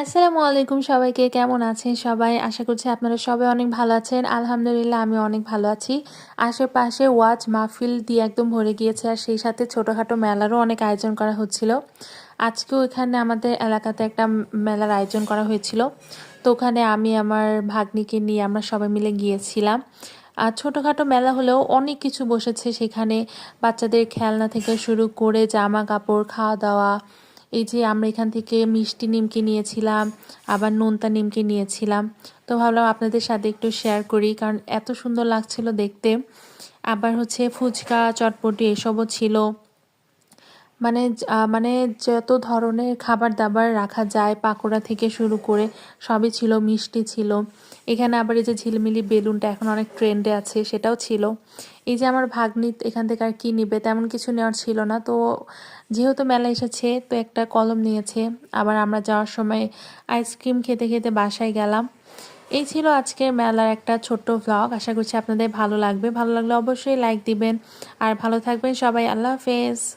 আসসালামু আলাইকুম সবাইকে কেমন আছেন সবাই? আশা করছি আপনারা সবাই অনেক ভালো আছেন। আলহামদুলিল্লাহ আমি অনেক ভালো আছি। আশেপাশে ওয়াজ মাহফিল দিয়ে একদম ভরে গিয়েছে আর সেই সাথে ছোটখাটো মেলারও অনেক আয়োজন করা হচ্ছিল। আজকেও এখানে আমাদের এলাকাতে একটা মেলার আয়োজন করা হয়েছিল। তো ওখানে আমি আমার ভাগ্নিকে নিয়ে আমরা সবাই মিলে গিয়েছিলাম। আর ছোটখাটো মেলা হলেও অনেক কিছু বসেছে সেখানে, বাচ্চাদের খেলনা থেকে শুরু করে জামা কাপড়, খাওয়া দাওয়া। এই যে আমরা এখান থেকে মিষ্টি নিমকি নিয়েছিলাম, আবার নোনতা নিমকি নিয়েছিলাম। তো ভাবলাম আপনাদের সাথে একটু শেয়ার করি, কারণ এত সুন্দর লাগছিল দেখতে। আবার হচ্ছে ফুচকা, চটপটি এসবও ছিল। মানে যত ধরনের খাবার দাবার রাখা যায়, পাকোড়া থেকে শুরু করে সবই ছিল, মিষ্টি ছিল। এখানে আবার এই যে ঝিলমিলি বেলুনটা এখন অনেক ট্রেন্ডে আছে, সেটাও ছিল। এই যে আমার ভাগ্নি এখান থেকে আর কি নিবে, তেমন কিছু নেওয়ার ছিল না। তো যেহেতু মেলা এসেছে তো একটা কলম নিয়েছে। আবার আমরা যাওয়ার সময় আইসক্রিম খেতে খেতে বাসায় গেলাম। এই ছিল আজকের মেলার একটা ছোট্ট ভ্লগ। আশা করছি আপনাদের ভালো লাগবে। ভালো লাগলে অবশ্যই লাইক দিবেন। আর ভালো থাকবেন সবাই। আল্লাহ হাফেজ।